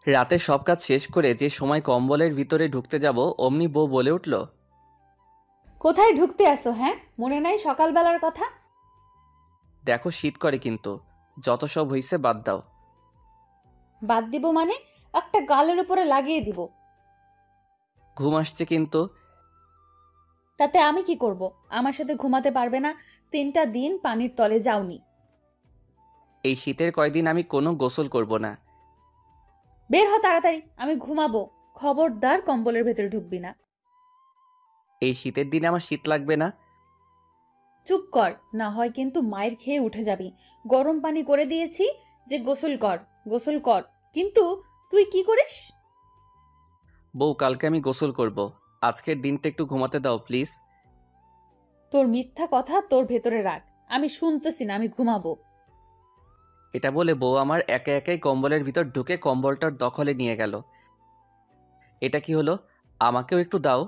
রাতে সব কাজ শেষ করে যে সময় কম্বলের ভিতরে ঢুকতে যাব অমনি বউ বলে উঠল, কোথায় ঢুকতে আসো? হ্যাঁ, মনে নাই সকালবেলার কথা? দেখো শীত করে কিন্তু, যত সব হইছে বাদ দাও। বাদ দিব মানে? একটা গালের উপরে লাগিয়ে দিব। ঘুম আসছে কিন্তু। তাতে আমি কি করব? আমার সাথে ঘুমাতে পারবে না? 3টা দিন পানির তলে যাওনি। এই শীতের কয়দিন আমি কোনো গোসল করব না। বের হ তাড়াতাড়ি, আমি ঘুমাবো। খবরদার কম্বলের ভেতরে ঢুকবি না। এই শীতের দিনে আমার শীত লাগবে না। চুপ কর, না হয় কিন্তু মায়ের খেয়ে উঠে যাবি। গরম পানি করে দিয়েছি যে গোসল কর, গোসল কর। কিন্তু তুই কি করিস? বউ, কালকে আমি গোসল করব। আজকের দিনটা একটু ঘুমাতে দাও প্লিজ। তোর মিথ্যা কথা তোর ভেতরে রাখ। আমি শুনতেছি না, আমি ঘুমাবো। এটা বলে বউ আমার একে একে কম্বলের ভিতর ঢুকে কম্বলটার দখলে নিয়ে গেল। এটা কি হলো? আমাকেও একটু দাও।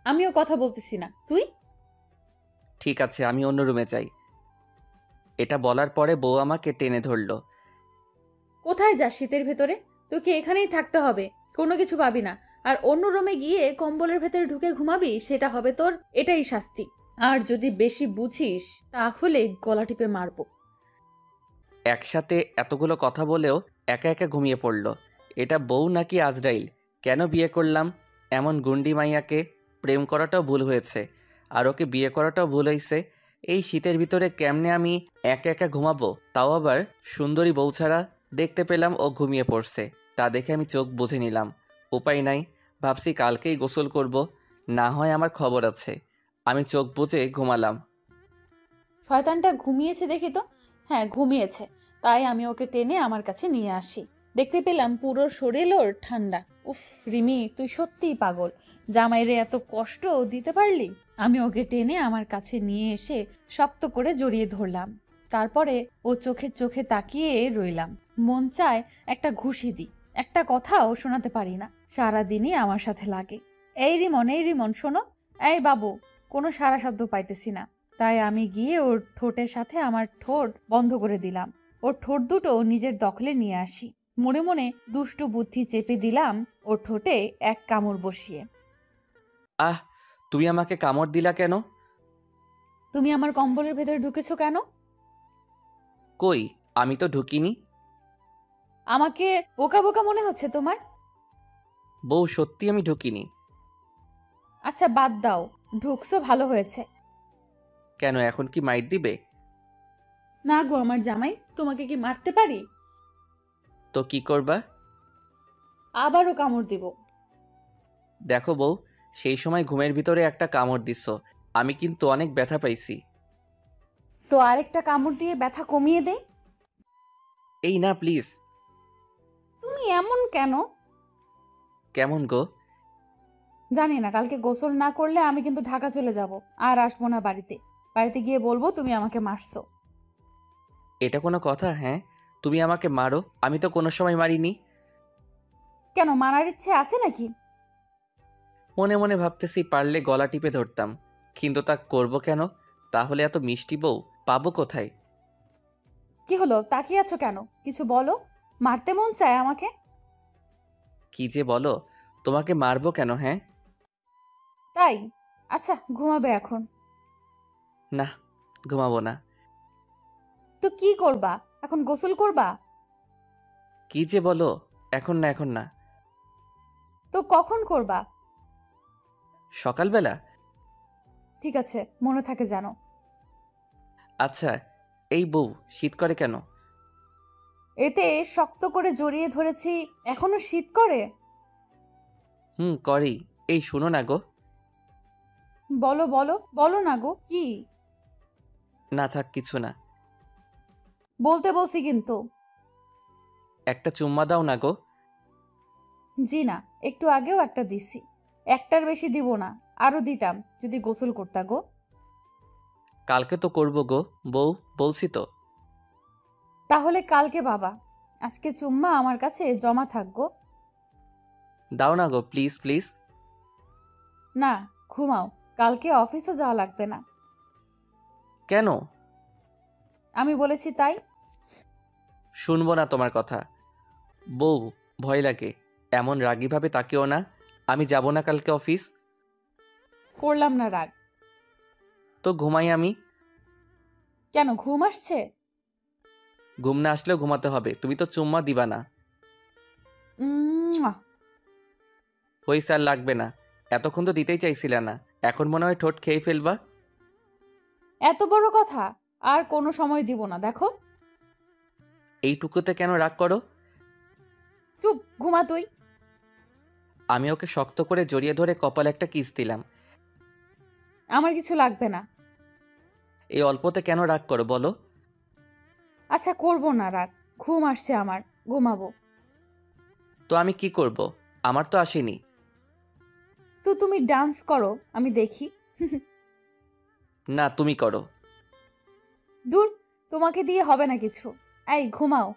আমিও কথা বলতেছি না, তুই? ঠিক আছে, আমি অন্য রুমে যাই। এটা বলার পরে বউ আমাকে টেনে ধরল। কোথায় যাস শীতের ভেতরে? তোকে এখানেই থাকতে হবে, কোনো কিছু পাবি না। আর অন্য রুমে গিয়ে কম্বলের ভেতরে ঢুকে ঘুমাবি, সেটা হবে তোর এটাই শাস্তি। আর যদি বেশি বুঝিস তাহলে গলা টিপে মারবো। একসাথে এতগুলো কথা বলেও একা একা ঘুমিয়ে পড়ল। এটা বউ নাকি আজরাইল? কেন বিয়ে করলাম এমন গুন্ডি মাইয়াকে? প্রেম করাটাও ভুল হয়েছে, আর ওকে বিয়ে করাটাও ভুল হয়েছে। এই শীতের ভিতরে কেমনে আমি একা একা ঘুমাবো, তাও আবার সুন্দরী বউ ছাড়া? দেখতে পেলাম ও ঘুমিয়ে পড়ছে, তা দেখে আমি চোখ বুজে নিলাম। উপায় নাই, ভাবছি কালকেই গোসল করব, না হয় আমার খবর আছে। আমি চোখ বুজে ঘুমালাম। শয়তানটা ঘুমিয়েছে দেখি তো। হ্যাঁ, ঘুমিয়েছে। তাই আমি ওকে টেনে আমার কাছে নিয়ে আসি। দেখতে পেলাম পুরো শরীর ওর ঠান্ডা। উফ, রিমি তুই সত্যিই পাগল। জামাইরে এত কষ্ট দিতে পারলি? আমি ওকে টেনে আমার কাছে নিয়ে এসে শক্ত করে জড়িয়ে ধরলাম। তারপরে ও চোখে চোখে তাকিয়ে রইলাম। মন চায় একটা ঘুষি দিই, একটা কথাও শোনাতে পারি না, সারাদিনই আমার সাথে লাগে। এই রিমন, এই রিমন, শোনো। এই বাবু। কোনো সারা শব্দ পাইতেছি না। তাই আমি গিয়ে ওর ঠোঁটের সাথে আমার ঠোঁট বন্ধ করে দিলাম। ওর ঠোঁট দুটো নিজের দখলে নিয়ে আসি। মনে মনে দুষ্টু বুদ্ধি চেপে দিলাম ওর ঠোঁটে এক কামড় বসিয়ে। আহ, তুমি আমাকে কামড় দিলা কেন? তুমি আমার কম্বলের ভেতরে ঢুকেছো কেন? কই, আমি তো ঢুকিনি। আমাকে বোকা বোকা মনে হচ্ছে তোমার? বউ, সত্যি আমি ঢুকিনি। আচ্ছা বাদ দাও, ঢুকছো ভালো হয়েছে। কেন, এখন কি মাইর দিবে? না গো আমার জামাই, তোমাকে কি মারতে পারি? তো কি করবা? আবারও কামড় দিব। দেখো বউ, সেই সময় ঘুমের ভিতরে একটা কামড় দিছ, আমি কিন্তু অনেক ব্যথা পাইছি। তো আরেকটা কামড় দিয়ে ব্যথা কমিয়ে দেই। এই না প্লিজ। তুমি এমন কেন? কেমন গো? জানি না, কালকে গোসল না করলে আমি কিন্তু ঢাকা চলে যাব। আর আসবো না বাড়িতে। বাড়িতে গিয়ে বলবো তুমি আমাকে মারছো। এটা কোনো কথা? হ্যাঁ, তুমি আমাকে মারো, আমি তো কোনো সময় মারিনি। কেন, মারার ইচ্ছে আছে নাকি? মনে মনে ভাবতেছি পারলে গলা টিপে ধরতাম, কিন্তু তা করব কেন? তাহলে এত মিষ্টি বউ পাবো কোথায়? কি হলো, তাকিয়ে আছো কেন? কিছু বলো। মারতে মন চায় আমাকে? কি যে বলো, তোমাকে মারবো কেন? হ্যাঁ। তাই? আচ্ছা, ঘুমাবে এখন? না, ঘুমাবো না। তো কি করবা? এখন গোসল করবা? কি যে বলো, এখন না, এখন না। তো কখন করবা? সকালবেলা। ঠিক আছে, মনে থাকে জানো। আচ্ছা, এই বউ, শীত করে কেন? এতে শক্ত করে জড়িয়ে ধরেছি, এখনো শীত করে? করেই। এই শুনো না গো। বলো বলো বলো না গো, কি? না থাক, কিছু না। বলতে বলছি কিন্তু। একটা চুম্মা দাও না গো। জি না, একটু আগেও একটা দিছি। একটার বেশি দিব না। আরো দিতাম যদি গোসল করতা গো। কালকে তো করবো গো বউ, বলছি তো। তাহলে কালকে বাবা। আজকে চুম্মা আমার কাছে জমা থাকবো। দাও না গো, প্লিজ প্লিজ। না, ঘুমাও। কালকে অফিসও যাওয়া লাগবে না। কেন? আমি বলেছি তাই। শুনবো না তোমার কথা। বউ, ভয় লাগে। এমন রাগীভাবে তাকিও না। আমি যাব না কালকে অফিস। করলাম না রাগ। তো ঘুমাই আমি। কেন, ঘুম আসছে? ঘুম না আসলেও ঘুমাতে হবে, তুমি তো চুম্মা দিবা না। উম, হই স্যার, লাগবে না। এতক্ষণ তো দিতেই চাইছিলে না, এখন মনে হয় ঠোঁট খেয়ে ফেলবা। এত বড় কথা? আর কোনো সময় দিব না, দেখো। এইটুকুতে কেন রাগ করো? চুপ, ঘুমা তুই। আমি ওকে শক্ত করে জড়িয়ে ধরে কপালে একটা কিস দিলাম। আমার কিছু লাগবে না। এই অল্পতে কেন রাগ করো বলো? আচ্ছা, করব না রাগ। ঘুম আসছে আমার, ঘুমাবো। তো আমি কি করব? আমার তো আসেনি। তো তুমি ডান্স করো, আমি দেখি। না, তুমি করো। দূর, তোমাকে দিয়ে হবে না কিছু। এই ঘুমাও।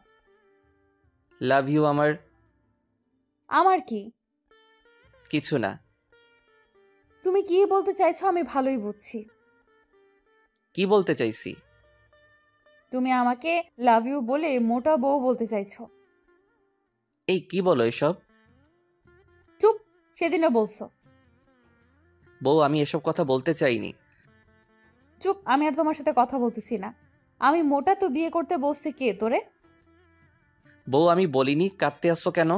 লাভ ইউ আমার। আমার কি? কিছু না। তুমি কি বলতে চাইছো আমি ভালোই বুঝছি। কি বলতে চাইছি? তুমি আমাকে লাভ ইউ বলে মোটা বউ বলতে চাইছো। এই কি বলো এসব? চুপ, সেদিনও বলছো। বউ, আমি এসব কথা বলতে চাইনি। চুপ, আমি আর তোমার সাথে কথা বলতেছি না। আমি মোটা তো বিয়ে করতে বসতে কে তোরে? বউ, আমি বলিনি, কাঁদতে আসছো কেন?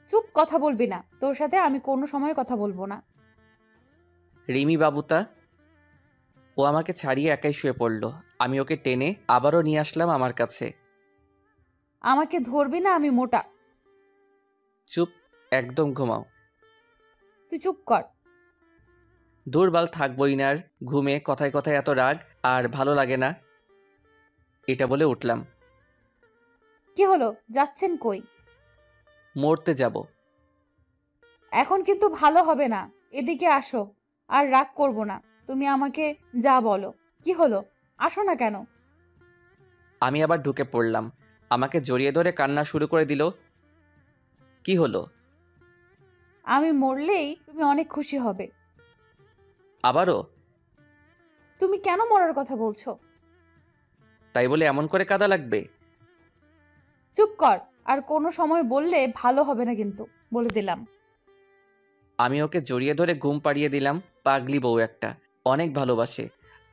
চুপ, কথা বলবি না, তোর সাথে আমি কোনো সময় কথা বলবো না। রিমি বাবুতা। ও আমাকে ছাড়িয়ে একাই শুয়ে পড়ল। আমি ওকে টেনে আবারও নিয়ে আসলাম আমার কাছে। আমাকে ধরবি না, আমি মোটা। চুপ, একদম ঘুমাও। তুই চুপ কর। দুর্বল থাকবই না আর। ঘুমে কথায় কথায় এত রাগ আর ভালো লাগে না। এটা বলে উঠলাম। কি হলো, যাচ্ছেন কই? মরতে যাব। এখন কিন্তু ভালো হবে না। এদিকে আসো। আর রাগ করব না। তুমি আমাকে যা বলো। কি হলো, আসো না কেন? আমি আবার ঢুকে পড়লাম। আমাকে জড়িয়ে ধরে কান্না শুরু করে দিল। কি হলো? আমি মরলেই তুমি অনেক খুশি হবে। আবারও? তুমি কেন মরার কথা বলছো? তাই বলে এমন করে কাদা লাগবে? চুপ কর। আর কোনো সময় বললে ভালো হবে না কিন্তু, বলে দিলাম। আমি ওকে জড়িয়ে ধরে ঘুম পাড়িয়ে দিলাম। পাগলি বউ একটা, অনেক ভালোবাসে।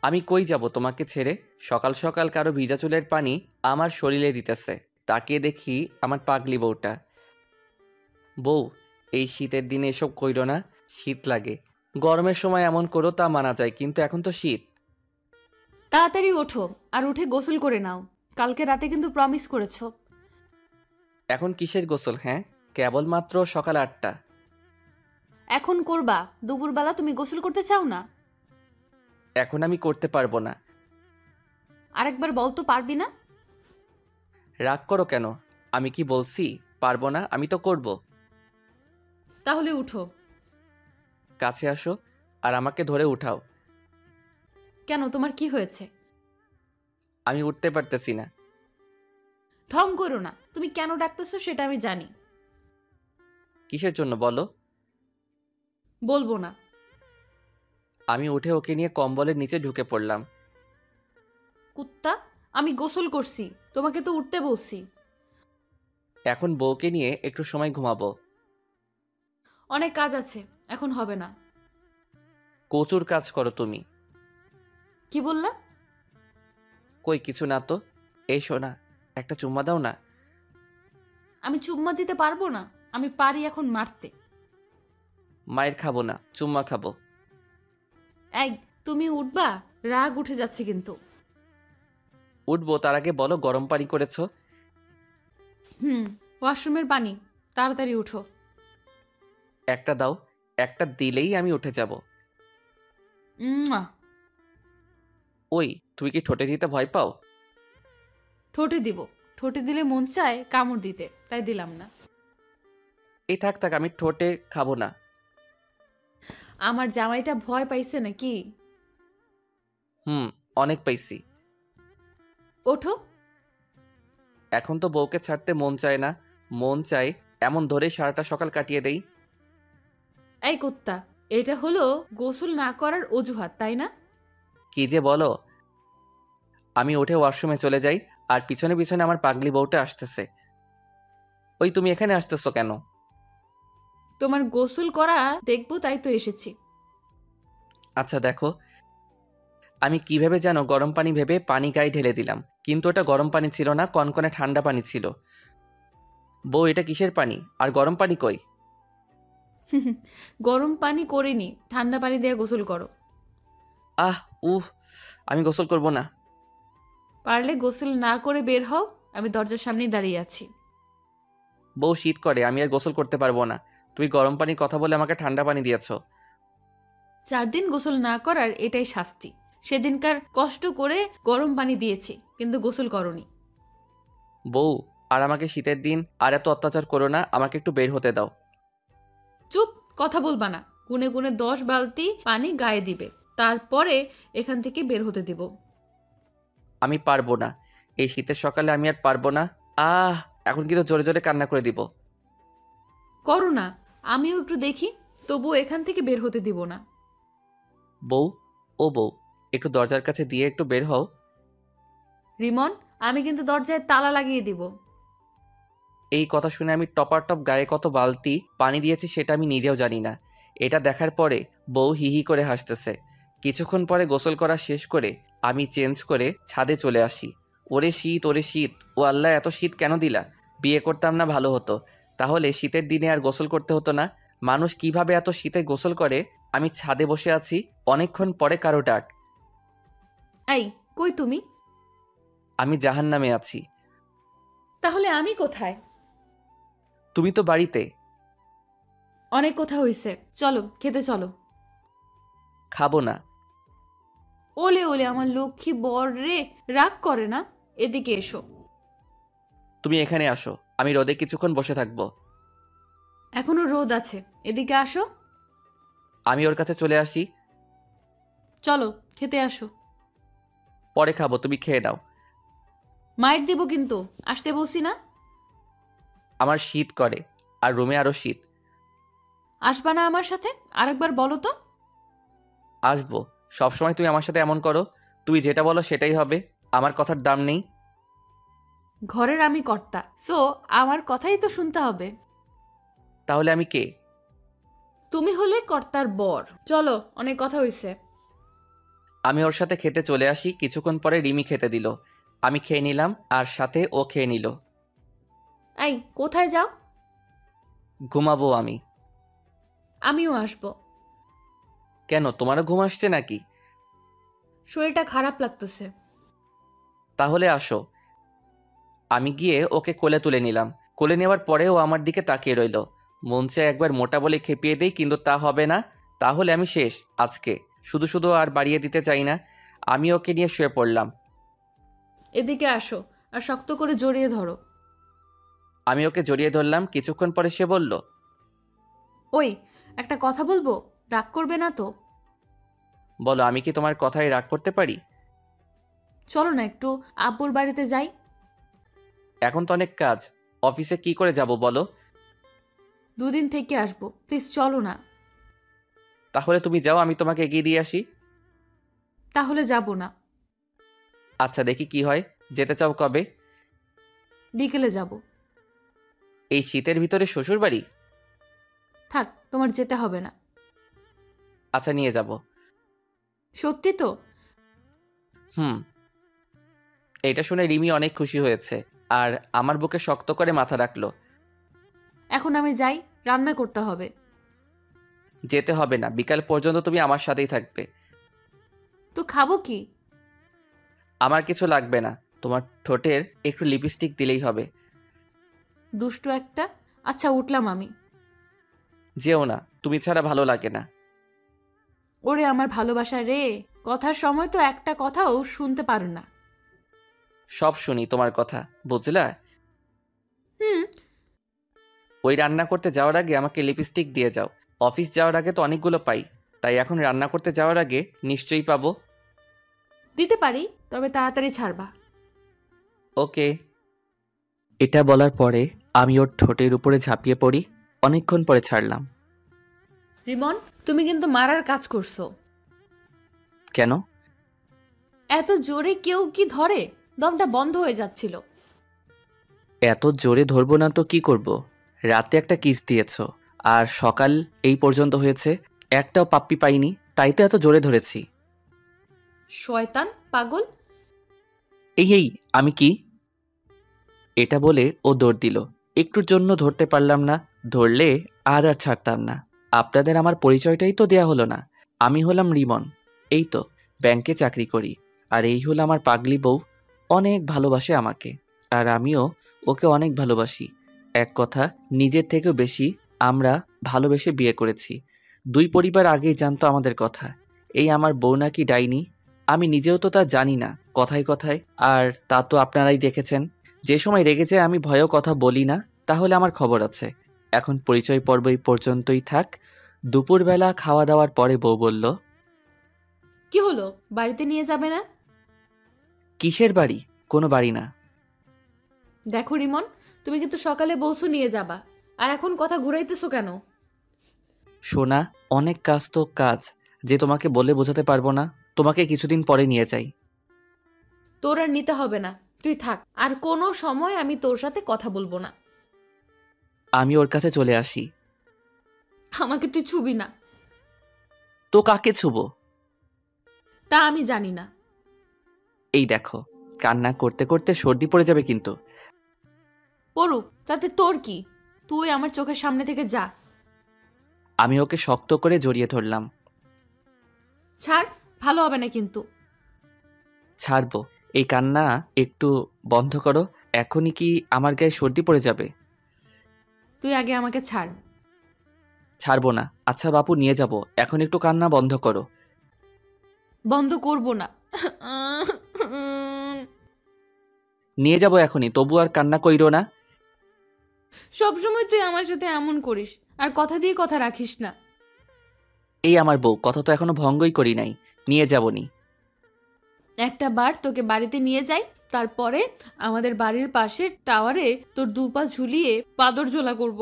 আমি কই যাব তোমাকে ছেড়ে? সকাল সকাল কারো ভিজা চুলের পানি আমার শরীরে দিতেছে। তাকিয়ে দেখি আমার পাগলি বউটা। বউ, এই শীতের দিনে এসব কইরো না। শীত লাগে। গরমের সময় এমন করো তা মানা যায়, কিন্তু এখন তো শীত। তাড়াতাড়ি ওঠো আর উঠে গোসল করে নাও। কালকে রাতে কিন্তু প্রমিস করেছো। এখন কিসের গোসল? হ্যাঁ, কেবলমাত্র সকাল 8টা। এখন করবা? দুপুরবেলা তুমি গোসল করতে চাও না? এখন আমি করতে পারবো না। আরেকবার বল তো, পারবি না? রাগ করো কেন? আমি কি বলছি পারবো না? আমি তো করব। তাহলে উঠো। কাছে আসো আর আমাকে ধরে উঠাও। কেন, তোমার কি হয়েছে? আমি উঠতে পারতেছি না। ঢং করো না। তুমি কেন ডাকতেছো সেটা আমি জানি। কিসের জন্য বলো? বলবো না। আমি উঠে ওকে নিয়ে কম্বলের নিচে ঢুকে পড়লাম। কুত্তা, আমি গোসল করছি, তোমাকে তো উঠতে বলছি। এখন বউকে নিয়ে একটু সময় ঘুমাবো। অনেক কাজ আছে, এখন হবে না। কচুর কাজ করো তুমি। কি বললা? কই কিছু না তো। এই শোনা, একটা চুম্মা দাও না। আমি চুম্মা দিতে পারবো না। আমি পারি এখন মারতে। মায়ের খাবো না, চুম্মা খাবো। এই, তুমি উঠবা? রাগ উঠে যাচ্ছে কিন্তু। উঠবো, তার আগে বলো গরম পানি করেছো? ওয়াশরুমের পানি। তাড়াতাড়ি উঠো। একটা দাও। একটা দিলেই আমি উঠে যাব। উম্মুয়া। ওই, তুমি কি ঠোঁটে দিতে ভয় পাও? ঠোঁটে দিব। ঠোঁটে দিলে মন চায় কামড় দিতে, তাই দিলাম না। এই থাক থাক, আমি ঠোঁটে খাবো না। আমার জামাইটা ভয় পাইছে নাকি? অনেক পাইছি। ওঠো। এখন তো বউকে ছাড়তে মন চায় না। মন চায় এমন ধরেই সারাটা সকাল কাটিয়ে দেই। এই কুত্তা, এটা হলো গোসল না করার অজুহাত, তাই না? কি যে বলো! আমি উঠে ওয়াশরুমে চলে যাই আর পিছনে পিছনে আমার পাগলি বউটা আসতেছে। ওই তুমি এখানে আসতেছো কেন? তোমার গোসল করা দেখবো তাই তো এসেছি। আচ্ছা দেখো, আমি কিভাবে যেন গরম পানি ভেবে পানি গায়ে ঢেলে দিলাম, কিন্তু ওটা গরম পানি ছিল না, কনকনে ঠান্ডা পানি ছিল। বউ, এটা কিসের পানি? আর গরম পানি কই? গরম পানি করিনি, ঠান্ডা পানি দিয়ে গোসল করো। আহ, উফ, আমি গোসল করব না। পারলে গোসল না করে বের হও, আমি দরজার সামনেই দাঁড়িয়ে আছি। বউ, শীত করে, আমি আর গোসল করতে পারবো না। তুমি গরম পানির কথা বলে আমাকে ঠান্ডা পানি দিয়েছো। 4 দিন গোসল না করার এটাই শাস্তি। সেদিনকার কষ্ট করে গরম পানি দিয়েছি, কিন্তু গোসল করনি। বউ, আর আমাকে শীতের দিন আর এত অত্যাচার করো না, আমাকে একটু বের হতে দাও। চুপ, কথা বলবা না। গুনে গুনে 10 বালতি পানি গায়ে দিবে, তারপরে এখান থেকে বের হতে দিব। আমি পারবো না, এই শীতের সকালে আমি আর পারবো না। আহ, এখন কিন্তু জোরে জোরে কান্না করে দিব। করো না, আমিও একটু দেখি, তবুও এখান থেকে বের হতে দিব না। বউ, ও বউ, একটু দরজার কাছে দিয়ে একটু বের হও। রিমন, আমি কিন্তু দরজায় তালা লাগিয়ে দিব। এই কথা শুনে আমি টপার টপ গায়ে কত বালতি পানি দিয়েছি সেটা আমি নিজেও জানি না। এটা দেখার পরে বউ হি হি করে হাসতেছে। কিছুক্ষণ পরে গোসল করা শেষ করে আমি চেঞ্জ করে ছাদে চলে আসি। ওরে শীত, ওরে শীত, ও আল্লাহ, এত শীত কেন দিলা? বিয়ে করতাম না ভালো হতো, তাহলে শীতের দিনে আর গোসল করতে হতো না। মানুষ কিভাবে এত শীতে গোসল করে? আমি ছাদে বসে আছি, অনেকক্ষণ পরে কারো ডাক। এই, কই তুমি? আমি জাহান্নামে আছি। তাহলে আমি কোথায়? তুমি তো বাড়িতে। অনেক কথা হইছে, চলো খেতে চলো। খাবো না। ওলে ওলে আমার লক্ষ্মী বর রে, রাগ করে না। এদিকে এসো। তুমি এখানে আসো, আমি রোদে কিছুক্ষণ বসে থাকবো। এখনো রোদ আছে, এদিকে আসো। আমি ওর কাছে চলে আসি। চলো খেতে আসো। পরে খাবো, তুমি খেয়ে নাও। মাইর দিব কিন্তু, আসতে বলছি না। আমার শীত করে, আর রুমে আরো শীত। আসবা না আমার সাথে? আরেকবার বলো তো। আসবো। সবসময় তুমি আমার সাথে এমন করো, তুমি যেটা বলো সেটাই হবে। আমার কথার দাম নেই। ঘরের আমি কর্তা, সো আমার কথাই তো শুনতে হবে। তাহলে আমি কে? তুমি হলে কর্তার বর। চলো, অনেক কথা হইছে। আমি ওর সাথে খেতে চলে আসি, কিছুক্ষণ পরে রিমি খেতে দিল। আমি খেয়ে নিলাম, আর সাথে ও খেয়ে নিল। এই, কোথায় যাও? ঘুমাবো আমি। আমিও আসবো। কেন, তোমারও ঘুম আসছে নাকি? শরীরটা খারাপ লাগতেছে। তাহলে আসো। আমি গিয়ে ওকে কোলে তুলে নিলাম। কোলে নেওয়ার পরেও আমার দিকে তাকিয়ে রইল। মন চায় একবার মোটা বলে খেপিয়ে দেই, কিন্তু তা হবে না। তাহলে আমি শেষ আজকে। শুধু শুধু আর বাড়িয়ে দিতে চাই না। আমি ওকে নিয়ে শুয়ে পড়লাম। এদিকে আসো, আর শক্ত করে জড়িয়ে ধরো। আমি ওকে জড়িয়ে ধরলাম, কিছুক্ষণ পরে সে বলল, ওই, একটা কথা বলবো, রাগ করবে না তো? বলো, আমি কি তোমার কথায় রাগ করতে পারি? চলো না একটু আব্বুর বাড়িতে যাই। এখন তো অনেক কাজ, অফিসে কি করে যাব বলো? 2 দিন থেকে আসবো, প্লিজ চলো না। তাহলে তুমি যাও, আমি তোমাকে এগিয়ে দিয়ে আসি। তাহলে যাব না। আচ্ছা, দেখি কি হয়। যেতে চাও কবে? বিকেলে যাব। এই শীতের ভিতরে শ্বশুর বাড়ি? থাক, তোমার যেতে হবে না। আচ্ছা, নিয়ে যাব। সত্যি তো? হুম। এটা শুনে রিমি অনেক খুশি হয়েছে, আর আমার বুকে শক্ত করে মাথা রাখলো। এখন আমি যাই, রান্না করতে হবে। যেতে হবে না, বিকাল পর্যন্ত তুমি আমার সাথেই থাকবে। তো খাবো কি? আমার কিছু লাগবে না, তোমার ঠোঁটের একটু লিপস্টিক দিলেই হবে। দুষ্টু একটা। আচ্ছা, উঠলাম আমি। যেও না, তুমি ছাড়া ভালো লাগে না। ওরে আমার ভালোবাসা রে, কথার সময় তো একটা কথাও শুনতে পারো না। সব শুনি তোমার কথা, বুঝলা? হুম। ওই রান্না করতে যাওয়ার আগে আমাকে লিপস্টিক দিয়ে যাও। অফিস যাওয়ার আগে তো অনেকগুলো পাই, তাই এখন রান্না করতে যাওয়ার আগে নিশ্চয়ই পাবো। দিতে পারি, তবে তাড়াতাড়ি ছাড়বা। ওকে। এটা বলার পরে আমি ওর ঠোঁটের উপরে ঝাঁপিয়ে পড়ি। অনেকক্ষণ পরে ছাড়লাম। রিমন, তুমি কিন্তু মারার কাজ করছো। কেন? এত জোরে কেউ কি ধরে? দমটা বন্ধ হয়ে যাচ্ছিল। এত জোরে ধরবো না তো কি করব? রাতে একটা কিস দিয়েছ, আর সকাল এই পর্যন্ত হয়েছে, একটাও পাপ্পি পাইনি, তাই তো এত জোরে ধরেছি। শয়তান পাগল। এই আমি কি? এটা বলে ও দৌড় দিল। একটুর জন্য ধরতে পারলাম না, ধরলে আজ আর ছাড়তাম না। আপনাদের আমার পরিচয়টাই তো দেয়া হলো না। আমি হলাম রিমন, এই তো ব্যাংকে চাকরি করি। আর এই হলো আমার পাগলি বউ, অনেক ভালোবাসে আমাকে, আর আমিও ওকে অনেক ভালোবাসি। এক কথা, নিজের থেকেও বেশি আমরা ভালোবেসে বিয়ে করেছি। দুই পরিবার আগেই জানতো আমাদের কথা। এই আমার বউ নাকি ডাইনি, আমি নিজেও তো তা জানি না, কথায় কথায়। আর তা তো আপনারাই দেখেছেন, যে সময় রেগে যায় আমি ভয়েও কথা বলি না। তাহলে আমার খবর আছে। এখন পরিচয় পর্ব এই পর্যন্তই থাক। দুপুরবেলা খাওয়া দাওয়ার পরে বউ বলল, কি হলো, বাড়িতে নিয়ে যাবে না? কিসের বাড়ি? কোনো বাড়ি না। দেখো রিমন, তুমি কিন্তু সকালে বলছো নিয়ে যাবা, আর এখন কথা ঘুরাইতেছো কেন? সোনা, অনেক কাজ তো কাজ, যে তোমাকে বলে বোঝাতে পারবো না। তোমাকে কিছুদিন পরে নিয়ে যাই। তোর আর নিতে হবে না, তুই থাক। আর কোনো সময় আমি তোর সাথে কথা বলবো না। আমি ওর কাছে চলে আসি। আমাকে তুই ছুবি না। তো কাকে ছুবো? তা আমি জানি না। এই দেখো, কান্না করতে করতে সর্দি পড়ে যাবে কিন্তু। পড়ুক, তাতে তোর কি? তুই আমার চোখের সামনে থেকে যা। আমি ওকে শক্ত করে জড়িয়ে ধরলাম। ছাড়, ভালো হবে না কিন্তু। ছাড়বো। এই কান্না একটু বন্ধ করো। এখনই কি আমার গায়ে সর্দি পড়ে যাবে? তুই আগে আমাকে ছাড়। ছাড়বো না। আচ্ছা বাপু, নিয়ে যাব, এখন একটু কান্না বন্ধ করো। বন্ধ করব না। নিয়ে যাব এখনই, তবু আর কান্না কইরো না। সবসময় তুই আমার সাথে এমন করিস, আর কথা দিয়ে কথা রাখিস না। এই আমার বউ, কথা তো এখনো ভঙ্গই করি নাই। নিয়ে যাবনি। একটা বার তোকে বাড়িতে নিয়ে যাই, তারপরে আমাদের বাড়ির পাশে টাওয়ারে তোর দুপা ঝুলিয়ে পাদর ঝোলা করব।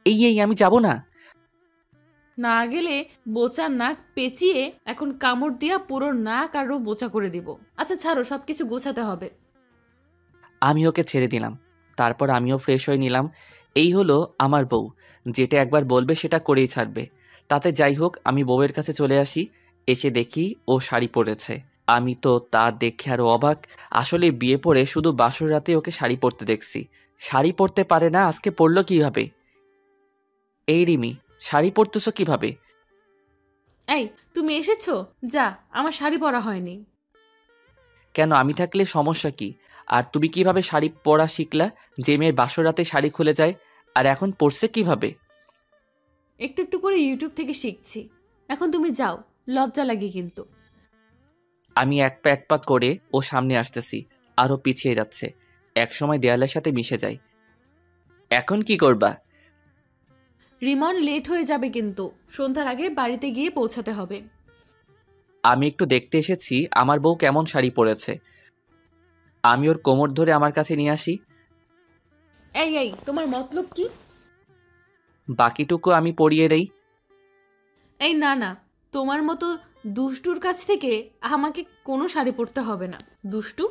এই আমি যাব না। না গেলে বোচা নাক পেঁচিয়ে এখন কামড় দিয়া পুরো নাক আরো বোচা করে দিব। আচ্ছা ছাড়ো, সবকিছু গোছাতে হবে। আমি ওকে ছেড়ে দিলাম। তারপর আমিও ফ্রেশ হয়ে নিলাম। এই হলো আমার বউ, যেটা একবার বলবে সেটা করেই ছাড়বে। তাতে যাই হোক, আমি বউয়ের কাছে চলে আসি। এসে দেখি ও শাড়ি পরেছে। আমি তো তা দেখে আরো অবাক। আসলে বিয়ে পরে শুধু বাসর রাতে ওকে শাড়ি পরতে দেখছি। শাড়ি পরতে পারে না, আজকে পরলো কিভাবে? এই রিমি, শাড়ি পরতেছো কিভাবে? এই, তুমি এসেছো? যা, আমার শাড়ি পরা হয়নি। কেন, আমি থাকলে সমস্যা কি? আর তুমি কিভাবে শাড়ি পরা শিখলা? যে মেয়ের বাসর রাতে শাড়ি খুলে যায়, আর এখন পরছে কিভাবে? একটু একটু করে ইউটিউব থেকে শিখছি। এখন তুমি যাও, লজ্জা লাগে কিন্তু। আমি এক পা এক পা করে ও সামনে আসতেছি, আরও পিছিয়ে যাচ্ছে। একসময় দেয়ালের সাথে মিশে যায়। এখন কি করবা? রিমন, লেট হয়ে যাবে কিন্তু। সন্ধ্যার আগে বাড়িতে গিয়ে পৌঁছাতে হবে। আমি একটু দেখতে এসেছি আমার বউ কেমন শাড়ি পরেছে। আমি ওর কোমর ধরে আমার কাছে নিয়ে আসি। এই, তোমার মতলব কি? বাকিটুকু আমি পরিয়ে দেই। এই না না, তোমার মতো দুষ্টুর কাছ থেকে আমাকে কোনো শাড়ি পরতে হবে না। দুষ্টু?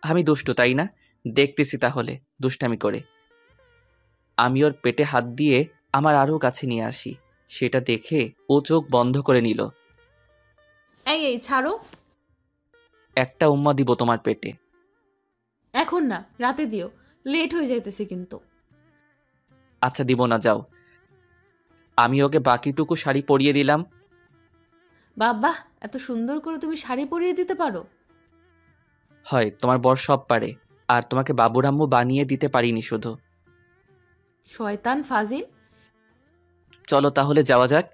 আমি দুষ্টু তাই না? দেখতেছি তাহলে দুষ্টামি করে। আমি ওর পেটে হাত দিয়ে আমার আরও কাছে নিয়ে আসি। সেটা দেখে ও চোখ বন্ধ করে নিল। এই ছাড়ো। একটা উম্মা দিব তোমার পেটে। এখন না, রাতে দিও। লেট হয়ে যাইতেছে কিন্তু। আচ্ছা দিব না, যাও। আমি ওকে বাকিটুকু শাড়ি পরিয়ে দিলাম। বাবা, এত সুন্দর করে তুমি শাড়ি পরিয়ে দিতে পারো? হয়, তোমার বর সব পারে। আর তোমাকে বাবুরাম্মু বানিয়ে দিতে পারিনি শুধু। শয়তান ফাজিল। চলো তাহলে যাওয়া যাক।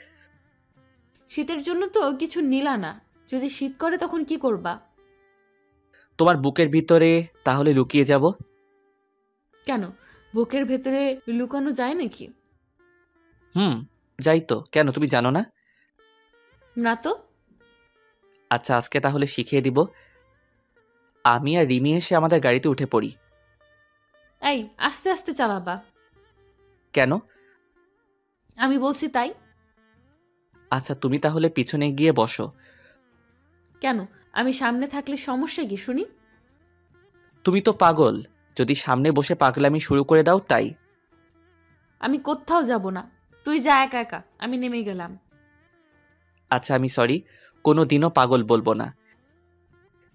শীতের জন্য তো কিছু নিলা না। যদি শীত করে তখন কি করবা? তোমার বুকের ভিতরে তাহলে লুকিয়ে যাব। কেন, বুকের ভেতরে লুকানো যায় নাকি? হুম, যাই তো। কেন, তুমি জানো না? না তো। আচ্ছা, আজকে তাহলে শিখিয়ে দিব। আমি আর রিমি এসে আমাদের গাড়িতে উঠে পড়ি। এই, আস্তে আস্তে চালাবা। কেন? আমি বলছি তাই। আচ্ছা, তুমি তাহলে পিছনে গিয়ে বসো। কেন, আমি সামনে থাকলে সমস্যা কি শুনি? তুমি তো পাগল, যদি সামনে বসে পাগলামি শুরু করে দাও তাই। আমি কোথাও যাব না, তুই যা একা একা, আমি নেমে গেলাম। আচ্ছা আমি সরি, কোনো দিনও পাগল বলবো না।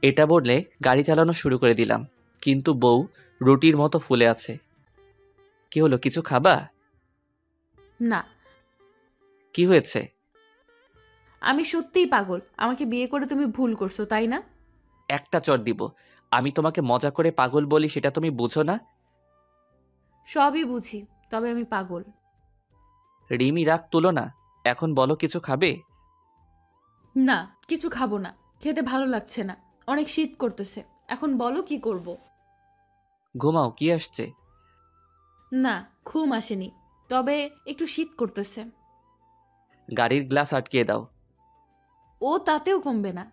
এটা বললে গাড়ি চালানো শুরু করে দিলাম, কিন্তু বউ রুটির মতো ফুলে আছে। কি হলো, কিছু খাবা? না, কি হয়েছে? আমি সত্যিই পাগল, আমাকে বিয়ে করে তুমি ভুল করছো তাই না? একটা চড় দিব। আমি তোমাকে মজা করে পাগল বলি, সেটা তুমি বুঝো না? সবই বুঝি, তবে আমি পাগল। রিমি রাগ তুলো না, এখন বলো কিছু খাবে? না, কিছু খাবো না, খেতে ভালো লাগছে না, অনেক শীত করতেছে, এখন বলো কি করব। ঘুমাও, কি আসছে? না, ঘুম আসেনি, তবে একটু শীত করতেছে। গাড়ির গ্লাস আটকিয়ে দাও। ও তাতেও কমবে না।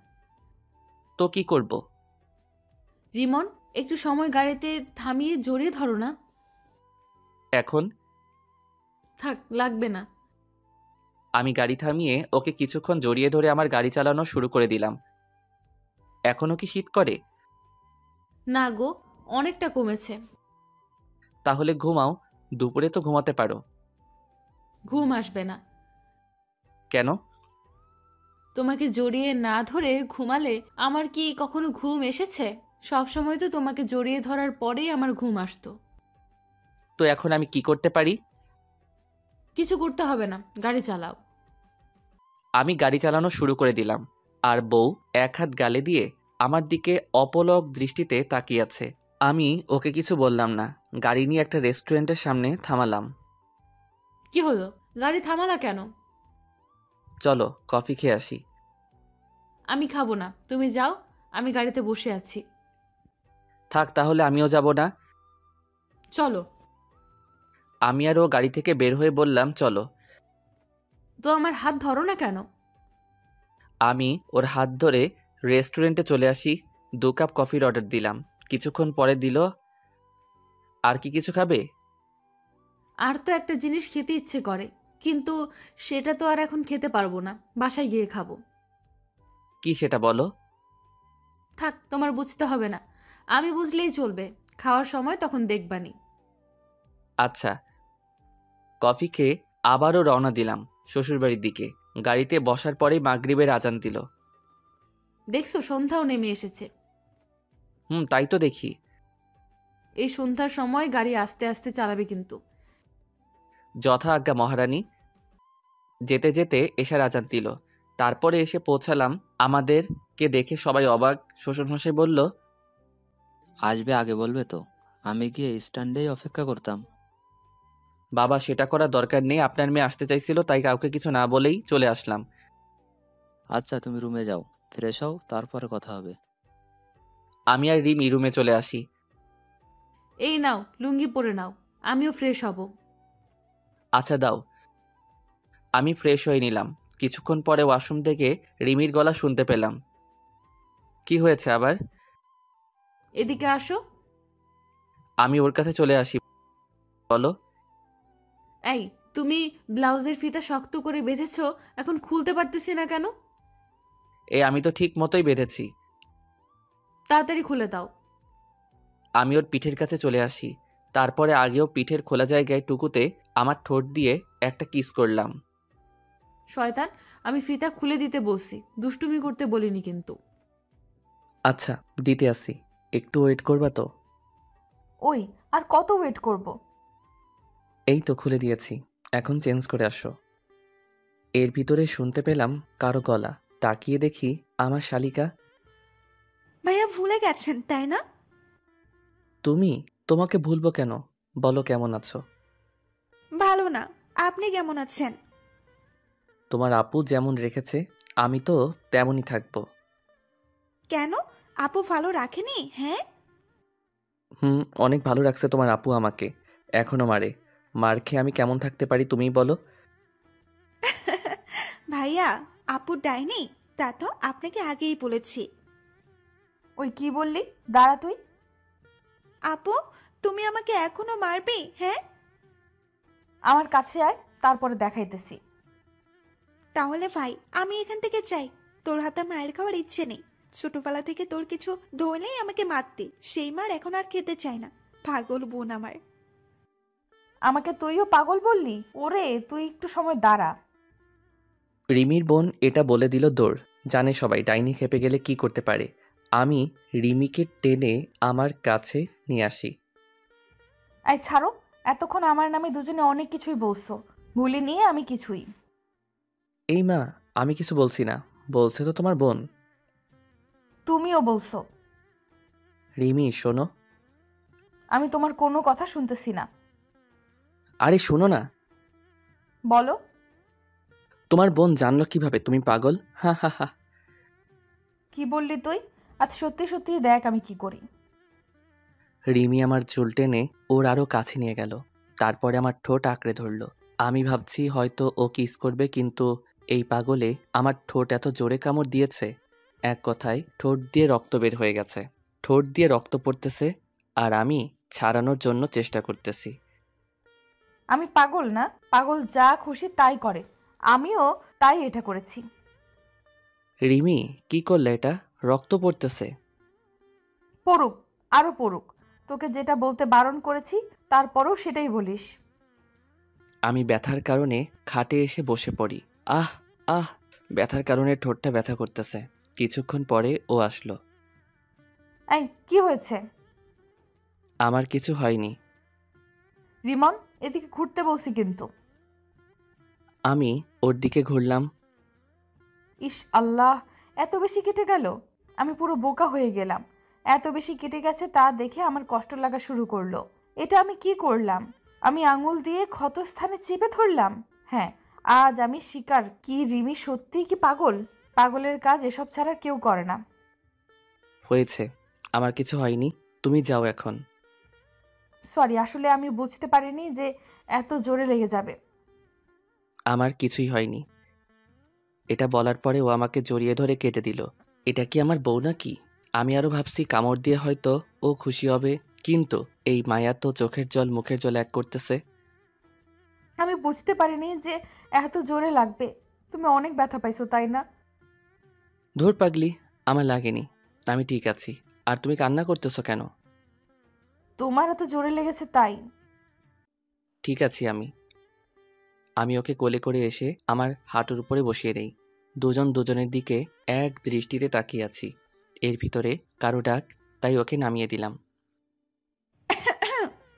তো কি করব? রিমন, একটু সময় গাড়িতে থামিয়ে জড়িয়ে ধরো না। এখন? থাক, লাগবে না। আমি গাড়ি থামিয়ে ওকে কিছুক্ষণ জড়িয়ে ধরে আমার গাড়ি চালানো শুরু করে দিলাম। এখনো কি শীত করে? না গো, অনেকটা কমেছে। তাহলে ঘুমাও, দুপুরে তো ঘুমাতে পারো। ঘুম আসবে না। কেন? তোমাকে জড়িয়ে না ধরে ঘুমালে আমার কি কখনো ঘুম এসেছে? সব সময় তো তোমাকে জড়িয়ে ধরার পরেই আমার ঘুম আসতো। তো এখন আমি কি করতে পারি? কিছু করতে হবে না, গাড়ি চালাও। আমি গাড়ি চালানো শুরু করে দিলাম, আর বউ এক হাত গালে দিয়ে আমার দিকে অপলক দৃষ্টিতে তাকিয়ে আছে। আমি ওকে কিছু বললাম না, গাড়ি নিয়ে একটা রেস্টুরেন্টের সামনে থামালাম। কি হলো, গাড়ি থামালা কেন? চলো কফি খেয়ে আসি। আমি খাবো না, তুমি যাও, আমি গাড়িতে বসে আছি। থাক তাহলে, আমিও যাব না। চলো। আমি আর ও গাড়ি থেকে বের হয়ে বললাম চলো। তো আমার হাত ধরো না কেন? আমি ওর হাত ধরে রেস্টুরেন্টে চলে আসি। 2 কাপ কফির অর্ডার দিলাম। কিছুক্ষণ পরে দিল, আর কি কিছু খাবে? আর তো একটা জিনিস খেতে ইচ্ছে করে, কিন্তু সেটা তো আর এখন খেতে পারবো না, বাসায় গিয়ে খাবো। কি সেটা বলো? থাক, তোমার বুঝতে হবে না, আমি বুঝলেই চলবে, খাওয়ার সময় তখন দেখবানি। আচ্ছা। কফি খেয়ে আবারও রওনা দিলাম শ্বশুরবাড়ির দিকে। গাড়িতে বসার পরেই মাগরিবের আজান দিল। দেখছো, সন্ধ্যাও নেমে এসেছে। তাই তো দেখি। এই সন্ধ্যার সময় গাড়ি আস্তে আস্তে চালাবে কিন্তু। যথা আজ্ঞা মহারানী। যেতে যেতে এশার আজান দিল। তারপরে এসে পৌঁছালাম। আমাদেরকে দেখে সবাই অবাক। শ্বশুরমশাই বলল, আসবে আগে বলবে তো, আমি গিয়ে স্ট্যান্ডেই অপেক্ষা করতাম। বাবা সেটা করার দরকার নেই, আপনার মেয়ে আসতে চাইছিল তাই কাউকে কিছু না বলেই চলে আসলাম। আচ্ছা তুমি রুমে যাও, ফ্রেশ হও, তারপরে কথা হবে। আমি আর রিমি রুমে চলে আসি। এই নাও, লুঙ্গি পরে নাও, আমিও ফ্রেশ হব। আচ্ছা দাও। আমি ফ্রেশ হয়ে নিলাম। কিছুক্ষণ পরে ওয়াশরুম থেকে রিমির গলা শুনতে পেলাম। কি হয়েছে আবার? এদিকে আসো। আমি ওর কাছে চলে আসি। বলো। এই, তুমি ব্লাউজের ফিতা শক্ত করে বেঁধেছো, এখন খুলতে পারতেছি না কেন? আমি তো ঠিক মতোই বেঁধেছি। তাড়াতাড়ি খুলে দাও। আমি ওর পিঠের কাছে চলে আসি। তারপরে আগেও পিঠের খোলা জায়গায় টুকুতে আমার ঠোঁট দিয়ে একটা কিস করলাম। শয়তান, আমি ফিতা খুলে দিতে বলছি, দুষ্টুমি করতে বলিনি কিন্তু। আচ্ছা দিতে আসি, একটু ওয়েট করবা তো? ওই, আর কত ওয়েট করব? এই তো খুলে দিয়েছি, এখন চেঞ্জ করে আসো। এর ভিতরে শুনতে পেলাম কারো গলা। তাকিয়ে দেখি আমার শালিকা। ভাইয়া ভুলে গেছেন তাই না? তুমি? তোমাকে ভুলবো কেন? বলো কেমন আছো? ভালো না। আপনি কেমন আছেন? তোমার আপু যেমন রেখেছে আমি তো তেমনই থাকবো। কেন? আপু ভালো রাখেনি? হ্যাঁ। অনেক ভালো রাখছে তোমার আপু আমাকে। এখনো মারে। মার খেয়ে আমি কেমন থাকতে পারি তুমিই বলো। ভাইয়া, আপু ডাইনি, তা তো আপনাকে আগেই বলেছি। ওই কি বললি? দাঁড়া তুই। আপু, তুমি আমাকে এখনো মারবে? হ্যাঁ। আমার কাছে আয়, তারপরে দেখাইতেছি। তাহলে ভাই, আমি এখান থেকে যাই। তোর হাতে মায়ের খাওয়ার ইচ্ছে নেই। ছোটবেলা থেকে তোর কিছু ধরলেই আমাকে মারতি, সেই মার এখন আর খেতে চাই না। পাগল বোন আমার। আমাকে তুইও পাগল বললি? ওরে তুই একটু সময় দাঁড়া। রিমির বোন এটা বলে দিল দৌড়। জানে সবাই ডাইনি খেপে গেলে কি করতে পারে। আমি রিমিকে টেনে আমার কাছে নিয়ে আসি। এই ছাড়ো, এতক্ষণ আমার নামে দুজনে অনেক কিছুই বলছো, ভুলে নিয়ে আমি কিছুই। এই মা, আমি কিছু বলছি না, বলছে তো তোমার বোন। তুমিও বলছো। রিমি শোনো। আমি তোমার কোনো কথা শুনতেছি না। আরে শোনো না। বলো। তোমার বোন জানলো কিভাবে তুমি পাগল? হা হা হা। কি বললি তুই? আচ্ছা সত্যি সত্যি দেখ আমি কি করি। রিমি আমার চুল টেনে ওর আরো কাছে নিয়ে গেল। তারপরে আমার ঠোঁট আঁকড়ে ধরলো। আমি ভাবছি হয়তো ও কিস করবে, কিন্তু এই পাগলে আমার ঠোঁট এত জোরে কামড় দিয়েছে, এক কথায় ঠোঁট দিয়ে রক্ত বের হয়ে গেছে। ঠোঁট দিয়ে রক্ত পড়তেছে আর আমি ছাড়ানোর জন্য চেষ্টা করতেছি। আমি পাগল না? পাগল যা খুশি তাই করে, আমিও তাই এটা করেছি। রিমি কি করলে এটা? রক্ত পড়তেছে। পড়ুক, আরো পড়ুক। তোকে যেটা বলতে বারণ করেছি তারপরেও সেটাই বলিস। আমি ব্যথার কারণে খাটে এসে বসে পড়ি। আহ আহ, ব্যথার কারণে ঠোঁটটা ব্যথা করতেছে। কিছুক্ষণ পরে ও আসলো। এই কি হয়েছে? আমার কিছু হয়নি। রিমন, এদিকে ঘুরতে বলছি কিন্তু। আমি ওর দিকে ঘুরলাম। ইস আল্লাহ, এত বেশি কেটে গেল। আমি পুরো বোকা হয়ে গেলাম। এত বেশি কেটে গেছে তা দেখে আমার কষ্ট লাগা শুরু করলো। এটা আমি কি করলাম? আমি আঙুল দিয়ে ক্ষতস্থানে চেপে ধরলাম। হ্যাঁ, আজ আমি স্বীকার, কি রিমি সত্যিই কি পাগল? পাগলের কাজ এসব ছাড়া কেউ করে না। হয়েছে, আমার কিছু হয়নি, তুমি যাও এখন। সরি, আসলে আমি বুঝতে পারিনি যে এত জোরে লেগে যাবে। আমার কিছুই হয়নি। এটা বলার পরে ও আমাকে জড়িয়ে ধরে কেঁদে দিল। এটা কি আমার বউ নাকি? আমি আরো ভাবছি কামড় দিয়ে হয়তো ও খুশি হবে, কিন্তু এই মায়া তো চোখের জল মুখের জল এক করতেছে। আমি বুঝতে পারিনি যে এত জোরে লাগবে। তুমি অনেক ব্যথা পাইছো তাই না? ধুর পাগলি, আমার লাগেনি, আমি ঠিক আছি। আর তুমি কান্না করতেছো কেন? তোমার এত জোরে লেগেছে তাই। ঠিক আছি আমি। আমি ওকে কোলে করে এসে আমার হাঁটুর উপরে বসিয়ে দেই। দুজন দুজনের দিকে এক দৃষ্টিতে তাকিয়ে আছি। এর ভিতরে কারো ডাক, তাই ওকে নামিয়ে দিলাম।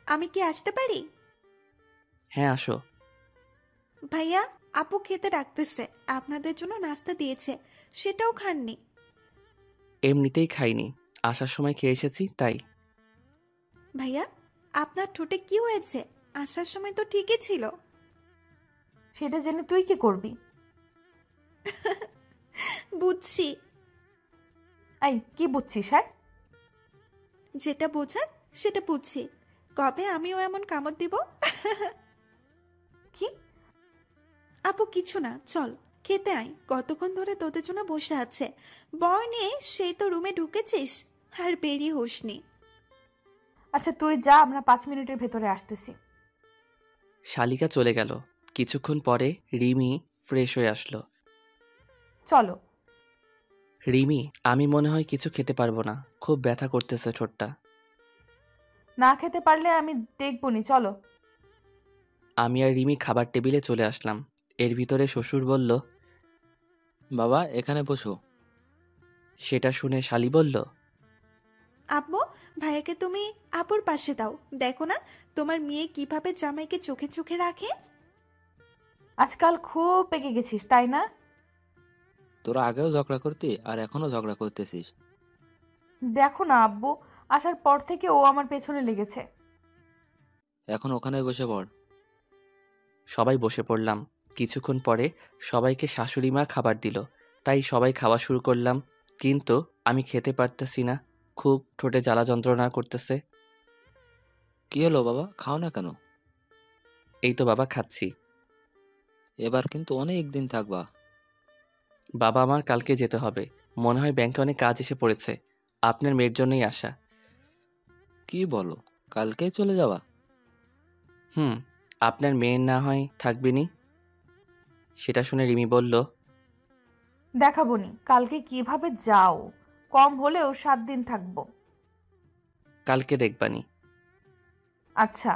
আমি কি আসতে পারি? হ্যাঁ আসো। ভাইয়া, আপু খেতে ডাকতেছে, আপনাদের জন্য নাস্তা দিয়েছে, সেটাও খাননি। এমনিতেই খাইনি, আসার সময় খেয়ে এসেছি তাই। ভাইয়া, আপনার ঠোঁটে কি হয়েছে? আসার সময় তো ঠিকই ছিল। সেটা জেনে তুই কি করবি? বুঝছি। এই কি বুঝছিস? হ্যাঁ, যেটা বোঝার সেটা বুঝছি। কবে আমিও এমন কামড় দিব? কি? আপু কিছু না, চল খেতে আয়। কতক্ষণ ধরে তোদের জন্য বসে আছে। বয় নিয়ে সেই তো রুমে ঢুকেছিস আর বেরিয়ে হোসনি। আচ্ছা তুই যা, আমরা 5 মিনিটের ভেতরে আসতেছি। শালিকা চলে গেল। কিছুক্ষণ পরে রিমি ফ্রেশ হয়ে আসলো। চলো। রিমি, আমি মনে হয় কিছু খেতে পারবো না, খুব ব্যথা করতেছে ঠোঁটটা। না খেতে পারলে আমি দেখবনি, চলো। আমি আর রিমি খাবার টেবিলে চলে আসলাম। এর ভিতরে শ্বশুর বলল। বাবা এখানে বসো। সেটা শুনে শালি বলল। আব্বু, ভাইয়াকে তুমি আপুর পাশে দাও। দেখো না তোমার মেয়ে কিভাবে জামাইকে চোখে চোখে রাখে। আজকাল খুব পেকে গেছিস তাই না? তোরা আগেও ঝগড়া করতি আর এখনো ঝগড়া করতেছিস। দেখো না আব্বু, আসার পর থেকে ও আমার পেছনে লেগেছে। এখন ওখানে বসে পড়। সবাই বসে পড়লাম। কিছুক্ষণ পরে সবাইকে শাশুড়ি মা খাবার দিল, তাই সবাই খাওয়া শুরু করলাম। কিন্তু আমি খেতে পারতেছি না, খুব ঠোঁটে জ্বালা যন্ত্রণা করতেছে। কি হলো বাবা, খাও না কেন? এই তো বাবা খাচ্ছি। এবার কিন্তু অনেক দিন থাকবা। বাবা আমার কালকে যেতে হবে, মনে হয় ব্যাংকে অনেক কাজ এসে পড়েছে, আপনার মেয়ের জন্যই আসা। কি বলো, কালকেই চলে যাবা? হুম, আপনার মেয়ের না হয় থাকবেনি। সেটা শুনে রিমি বলল। দেখাবনি কালকে কিভাবে যাও। কম হলেও 7 দিন থাকবো। কালকে দেখবানি। আচ্ছা।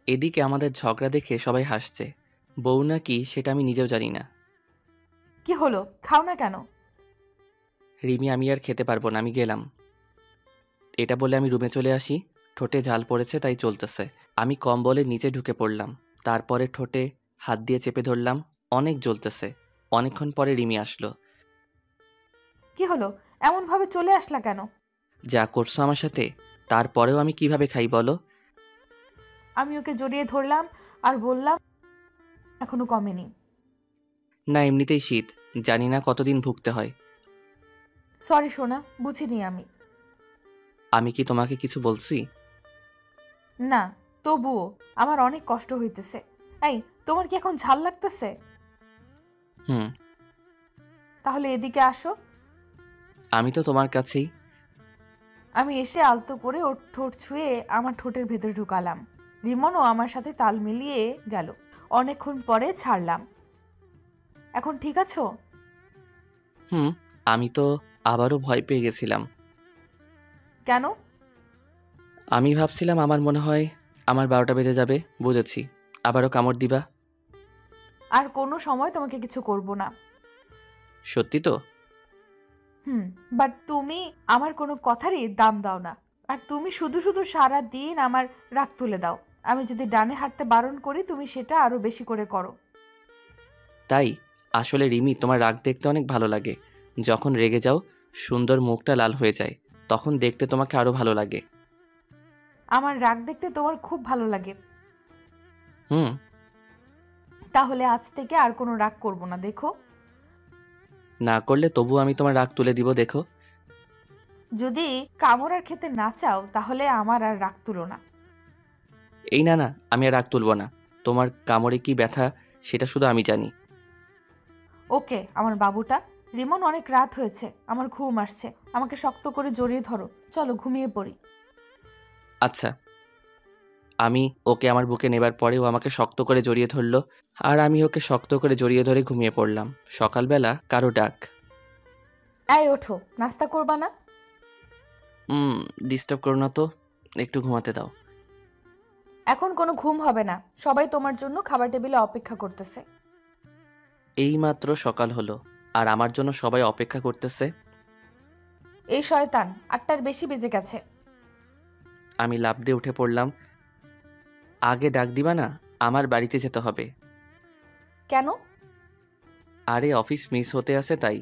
এদিকে আমাদের ঝগড়া দেখে সবাই হাসছে। বউ নাকি সেটা আমি নিজেও জানি না। কি হলো, খাও না কেন? রিমি, আমি আর খেতে পারবো না, আমি গেলাম। এটা বলে আমি রুমে চলে আসি। ঠোঁটে ঝাল পড়েছে তাই চলতেছে। আমি কম্বলের নিচে ঢুকে পড়লাম। তারপরে ঠোঁটে হাত দিয়ে চেপে ধরলাম। অনেক জ্বলতেছে। অনেকক্ষণ পরে রিমি আসলো। কি হলো, এমন ভাবে চলে আসলা কেন? যা করছো আমার সাথে, তারপরেও আমি কিভাবে খাই বলো? আমি ওকে জড়িয়ে ধরলাম আর বললাম এখনো কমেনি। না, এমনিতেই শীত, জানি না কতদিন ভুগতে হয়। সরি সোনা, বুঝিনি আমি। আমি কি তোমাকে কিছু বলছি? না, তবুও আমার অনেক কষ্ট হইতেছে। এই, তোমার কি এখন ঝাল লাগতেছে? হুম। তাহলে এদিকে আসো। আমি তো তোমার কাছেই। আমি এসে আলতো করে ওর ঠোঁট ছুঁয়ে আমার ঠোঁটের ভেতরে ঢুকালাম। রিমনও আমার সাথে তাল মিলিয়ে গেল। অনেকক্ষণ পরে ছাড়লাম। এখন ঠিক আছো? হুম। আমি তো আবারও ভয় পেয়ে গেছিলাম। কেন? আমি ভাবছিলাম আমার মনে হয় আমার 12টা বেজে যাবে। বুঝেছি, আবারও কামড় দিবা। আর কোনো সময় তোমাকে কিছু করব না। সত্যি তো? বাট তুমি আমার কোনো কথারই দাম দাও না। আর তুমি শুধু শুধু সারা দিন আমার রাগ তুলে দাও। আমি যদি ডানে হাঁটতে বারণ করি তুমি সেটা আরো বেশি করে করো। তাই? আসলে রিমি, তোমার রাগ দেখতে অনেক ভালো লাগে। যখন রেগে যাও, সুন্দর মুখটা লাল হয়ে যায়, তখন দেখতে তোমাকে আরো ভালো লাগে। আমার রাগ দেখতে তোমার খুব ভালো লাগে। হুম। তাহলে আজ থেকে আর কোনো রাগ করব না, দেখো। না করলে তবু আমি তোমার রাগ তুলে দিব, দেখো। যদি কামড় আর খেতে না চাও তাহলে আমার আর রাগ তুলো না। এই না না, আমি আর রাগ তুলব না। তোমার কামড়ে কি ব্যথা সেটা শুধু আমি জানি। ওকে আমার বাবুটা। রিমন, অনেক রাত হয়েছে, আমার ঘুম আসছে। আমাকে শক্ত করে জড়িয়ে ধরো, চলো ঘুমিয়ে পড়ি। আচ্ছা। আমি ওকে আমার বুকে নেবার পরে ও আমাকে শক্ত করে জড়িয়ে ধরলো। আর আমি ওকে শক্ত করে জড়িয়ে ধরে ঘুমিয়ে পড়লাম। সকালবেলা কারো ডাক। এই ওঠো, নাস্তা করবা না? ডিস্টার্ব করো না তো, একটু ঘুমাতে দাও। এখন কোনো ঘুম হবে না, সবাই তোমার জন্য খাবার টেবিলে অপেক্ষা করতেছে। এইমাত্র সকাল হলো আর আমার জন্য সবাই অপেক্ষা করতেছে। এই শয়তান, 8টার বেশি বেজে গেছে। আমি লাফ দিয়ে উঠে পড়লাম। আগে ডাক দিবা না? আমার বাড়িতে যেতে হবে। কেন? আরে অফিস মিস হতে আছে তাই।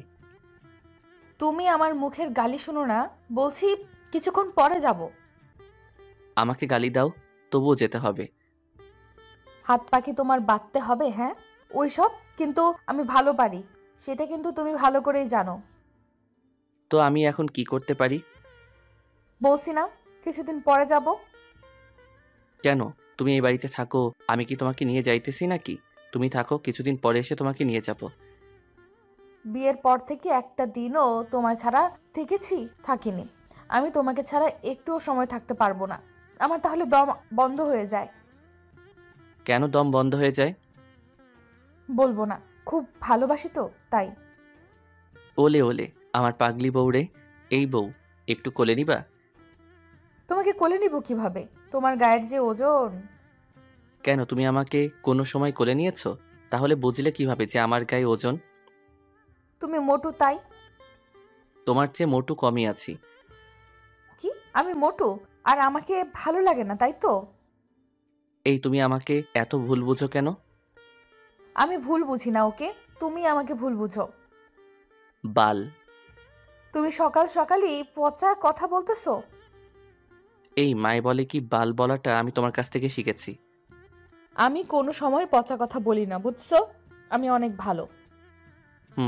তুমি আমার মুখের গালি শুনো না, বলছি কিছুক্ষণ পরে যাব। আমাকে গালি দাও, তবুও যেতে হবে। হাত পাখি তোমার বাঁধতে হবে? হ্যাঁ, ওইসব কিন্তু আমি ভালো পারি, সেটা কিন্তু তুমি ভালো করেই জানো। তো আমি এখন কি করতে পারি? বলছি না কিছুদিন পরে যাব। কেন? তুমি এই বাড়িতে থাকো, আমি কি তোমাকে নিয়ে যাইতেছি নাকি? তুমি থাকো, কিছুদিন পরে এসে তোমাকে নিয়ে যাব। বিয়ের পর থেকে একটা দিনও তোমার ছাড়া থেকেছি? থাকিনি। আমি তোমাকে ছাড়া একটুও সময় থাকতে পারবো না। আমার তাহলে দম বন্ধ হয়ে যায়। কেন দম বন্ধ হয়ে যায়? বলবো না, খুব ভালোবাসি তো তাই। ওলে ওলে, আমার পাগলি বউ রে। এই বউ, একটু কোলে নিবা? তোমাকে কোলে নিব কিভাবে, তোমার গায়ের যে ওজন। কেন, তুমি আমাকে কোনো সময় কোলে নিয়েছো? তাহলে বুঝলে কিভাবে যে আমার গায়ে ওজন? তুমি মোটু তাই। তোমার চেয়ে মোটু কমই আছি। কি, আমি মোটু আর আমাকে ভালো লাগে না তাই তো? এই তুমি আমাকে এত ভুল বুঝো কেন? আমি ভুল বুঝি না, ওকে, তুমি আমাকে ভুল বুঝো। বাল। তুমি সকাল সকালই পচা কথা বলতেছো। এই মায়ে বলে কি বাল বলাটা আমি তোমার কাছ থেকে শিখেছি। আমি কোনো সময় পচা কথা বলি না, বুঝছো? আমি অনেক ভালো।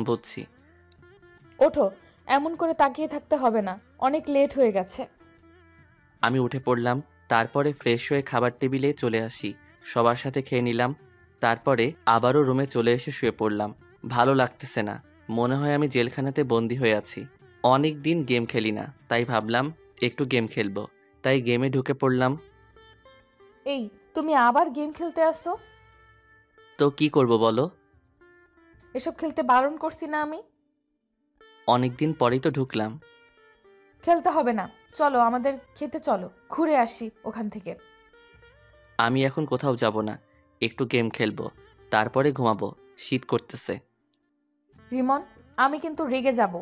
বুঝছি। ওঠো, এমন করে তাকিয়ে থাকতে হবে না, অনেক লেট হয়ে গেছে। আমি উঠে পড়লাম। তারপরে ফ্রেশ হয়ে খাবার টেবিলে চলে আসি। সবার সাথে খেয়ে নিলাম। তারপরে আবারও রুমে চলে এসে শুয়ে পড়লাম। ভালো লাগতেছে না, মনে হয় আমি জেলখানাতে বন্দি হয়ে আছি। অনেক দিন গেম খেলি না, তাই ভাবলাম একটু গেম খেলবো। তাই গেমে ঢুকে পড়লাম। এই, তুমি আবার গেম খেলতে আসছো? তো কি করব বলো? এসব খেলতে বারণ করছি না আমি? অনেকদিন পরেই তো ঢুকলাম। খেলতে হবে না, চলো আমাদের খেতে চলো, ঘুরে আসি ওখান থেকে। আমি এখন কোথাও যাব না, একটু গেম খেলবো, তারপরে ঘুমাবো, শীত করতেছে। রিমন, আমি কিন্তু রেগে যাব।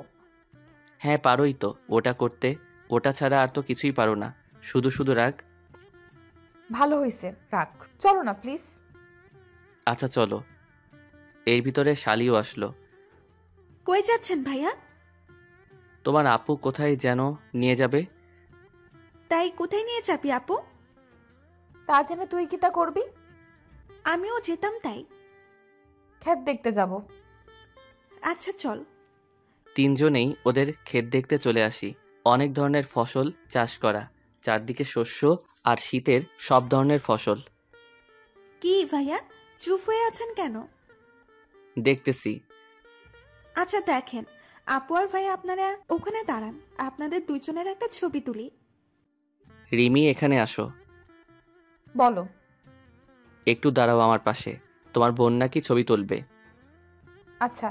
হ্যাঁ পারোই তো ওটা করতে, ওটা ছাড়া আর তো কিছুই পারো না, শুধু শুধু রাগ। ভালো হয়েছে, রাখ, চলো না প্লিজ। আচ্ছা চলো। এর ভিতরে শালিও আসলো। কই যাচ্ছেন ভাইয়া? তোমার আপু কোথায় যেন নিয়ে যাবে। তাই কোথায় নিয়ে যাবি আপু? তা জেনে তুই কি তা করবি? আমিও যেতাম তাই। ক্ষেত দেখতে যাব। আচ্ছা চল। তিনজনেই ওদের ক্ষেত দেখতে চলে আসি। অনেক ধরনের ফসল চাষ করা, চারদিকে শস্য আর শীতের সব ধরনের ফসল। কি ভাইয়া, চুপ হয়ে আছেন কেন? দেখতেছি। আচ্ছা দেখেন, আপু আর ভাইয়া আপনারা ওখানে দাঁড়ান, আপনাদের দুজনের একটা ছবি তুলি। রিমি এখানে আসো। বলো। একটু দাঁড়াও আমার পাশে, তোমার বোন নাকি ছবি তুলবে। আচ্ছা।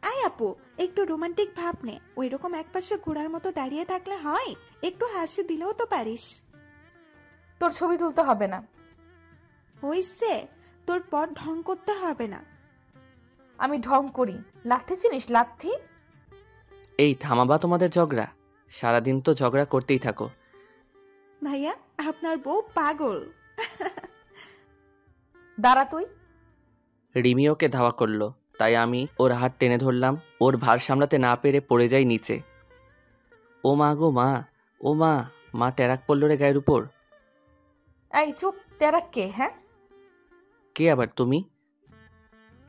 আয় আপু, একটু রোমান্টিক ভাব নে, ওই রকম একপাশে ঘোড়ার মতো দাঁড়িয়ে থাকলে হয়? একটু হাসি দিলেও তো পারিস। তোর ছবি তুলতে হবে না। হইছে, তোর পর ঢং করতে হবে না। আমি ঢং করি? লাথি চিনিস, লাথি? এই থামাবা তোমাদের ঝগড়া, সারাদিন তো ঝগড়া করতেই থাকো। ভাইয়া, আপনার বউ পাগল। দাঁড়া তুই। রিমি ওকে ধাওয়া করলো, তাই আমি ওর হাত টেনে ধরলাম। ওর ভার সামলাতে না পেরে পড়ে যাই নিচে। ও মা গো মা, ও মা, মা ট্যারাক পড়ল রে গায়ের উপর। এই চুপ, তেরা কে? হ্যাঁ, কে আবার তুমি?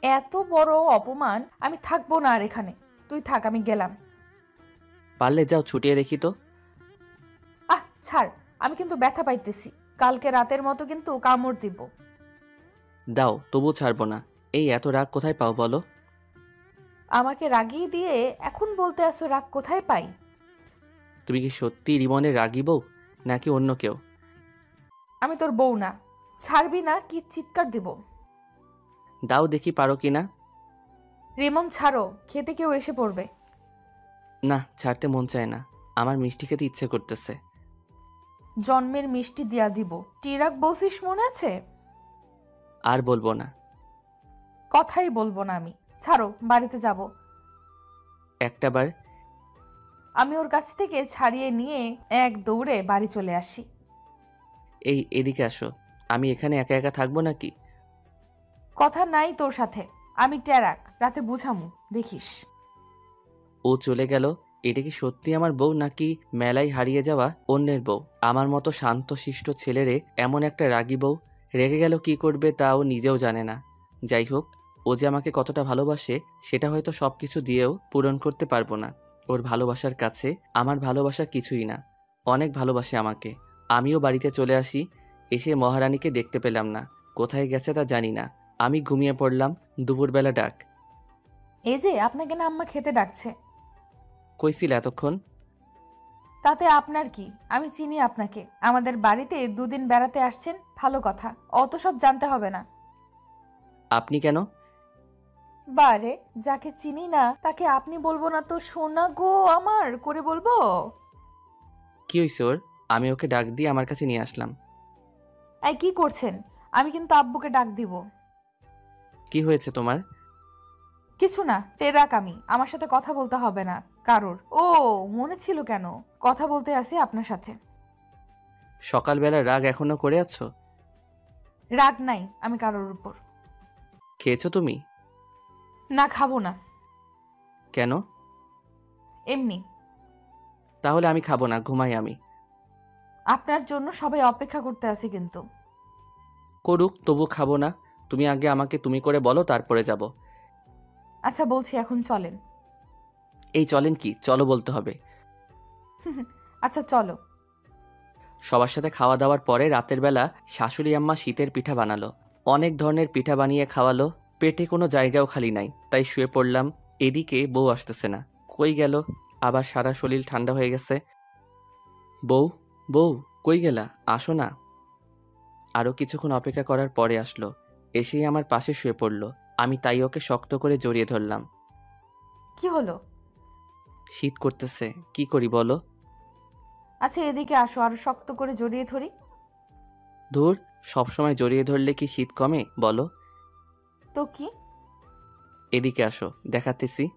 এত বড় অপমান, আমি থাকবো না আর এখানে। তুই থাক, আমি গেলাম। পারলে যাও ছুটিয়ে দেখি তো। আহ ছাড়, আমি কিন্তু ব্যথা পাইতেছি। কালকে রাতের মতো কিন্তু কামড় দিব। দাও তবু ছাড়বো না। এই এত রাগ কোথায় পাও বলো? আমাকে রাগিয়ে দিয়ে এখন বলতে আসো রাগ কোথায় পাই? তুমি কি সত্যি রিমনের রাগী বউ নাকি অন্য কেউ? আমি তোর বউ না। ছাড়বি না কি চিৎকার দিব? দাও দেখি পারো কি না। রেমন ছাড়ো, খেতে কেউ এসে পড়বে। না ছাড়তে মন চায় না, আমার মিষ্টি খেতে ইচ্ছে করতেছে। জন্মের মিষ্টি দিয়া দিব। টিরাক বলছিস মনে আছে? আর বলবো না। কথাই বলবো না আমি। ছাড়ো, বাড়িতে যাব। একটা বার। আমি ওর কাছ থেকে ছাড়িয়ে নিয়ে এক দৌড়ে বাড়ি চলে আসি। এই এদিকে আসো, আমি এখানে একা একা থাকবো নাকি? কথা নাই তোর সাথে। আমি টেরাক, রাতে বুঝামু, দেখিস। ও চলে গেল। এটা কি সত্যি আমার বউ নাকি মেলায় হারিয়ে যাওয়া অন্যের বউ? আমার মতো শান্তশিষ্ট ছেলেরে এমন একটা রাগী বউ। রেগে গেল কি করবে তা ও নিজেও জানে না। যাই হোক, ও যে আমাকে কতটা ভালোবাসে সেটা হয়তো সব কিছু দিয়েও পূরণ করতে পারবো না। ওর ভালোবাসার কাছে আমার ভালোবাসা কিছুই না। অনেক ভালোবাসে আমাকে। আমিও বাড়িতে চলে আসি। এসে মহারানীকে দেখতে পেলাম না, কোথায় গেছে তা জানি না। আমি ঘুমিয়ে পড়লাম। দুপুরবেলা ডাক। এই যে আপনাকে না আম্মা খেতে ডাকছে। কইছিল এতক্ষণ? তাতে আপনার কি? আমি চিনি আপনাকে। আমাদের বাড়িতে দুদিন বেড়াতে আসছেন, ভালো কথা। অত সব জানতে হবে না। আপনি কেন? বারে, যাকে চিনি না তাকে আপনি বলবো না তো সোনা গো আমার করে বলবো? কি হইছে ওর? আমি ওকে ডাক দিয়ে আমার কাছে নিয়ে আসলাম। এই কি করছেন? আমি কিন্তু আব্বুকে ডাক দিব। কি হয়েছে তোমার? কিছু না, টেরাক আমি। আমার সাথে কথা বলতে হবে না কারোর। ও, মনে ছিল কেন? কথা বলতে আসি আপনার সাথে। সকালবেলা রাগ এখনো করে আছো? রাগ নাই আমি কারোর উপর। খেয়েছো তুমি? না, খাবো না। কেন? এমনি। তাহলে আমি খাবো না, ঘুমাই আমি। আপনার জন্য সবাই অপেক্ষা করতে আছে কিন্তু। করুক, তবু খাবো না। তুমি আগে আমাকে তুমি করে বলো, তারপরে যাব। আচ্ছা বলছি, এখন চলেন। এই চলেন কি? চলো বলতে হবে। আচ্ছা চলো। সবার সাথে খাওয়া দাওয়ার পরে রাতের বেলা শাশুড়ি আম্মা শীতের পিঠা বানালো। অনেক ধরনের পিঠা বানিয়ে খাওয়ালো। পেটে কোনো জায়গাও খালি নাই, তাই শুয়ে পড়লাম। এদিকে বউ আসতেছে না, কই গেল? আবার সারা শরীর ঠান্ডা হয়ে গেছে। বউ, বউ, কই গেলা? আসো না। আরও কিছুক্ষণ অপেক্ষা করার পরে আসলো। এসেই আমার পাশে শুয়ে পড়ল। আমি তাই ওকে শক্ত করে জড়িয়ে ধরলাম। কি হলো? শীত করতেছে, কি করি বলো? আচ্ছা এদিকে আসো, আর শক্ত করে জড়িয়ে ধরি। ধুর, সবসময় জড়িয়ে ধরলে কি শীত কমে বলো? তো কি? এদিকে আসো, দেখাতেছি।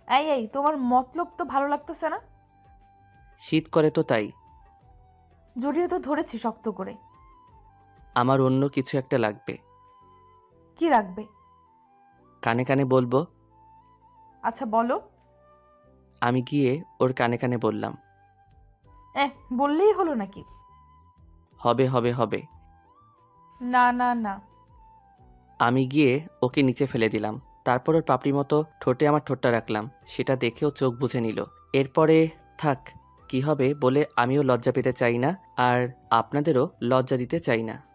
এই এই, তোমার মতলব তো ভালো লাগতেছে না। শীত করে তো তাই। জড়িয়ে তো ধরেছি শক্ত করে। আমার অন্য কিছু একটা লাগবে। কি রাখবে? কানে কানে বলবো। আচ্ছা বলো। আমি গিয়ে ওর কানে কানে বললাম। বললেই হলো নাকি? হবে হবে হবে। না না না। আমি গিয়ে ওকে নিচে ফেলে দিলাম। তারপর ওর পাপড়ি মতো ঠোঁটে আমার ঠোঁটটা রাখলাম। সেটা দেখেও চোখ বুজে নিল। এরপরে থাক, কি হবে বলে আমিও লজ্জা পেতে চাই না, আর আপনাদেরও লজ্জা দিতে চাই না।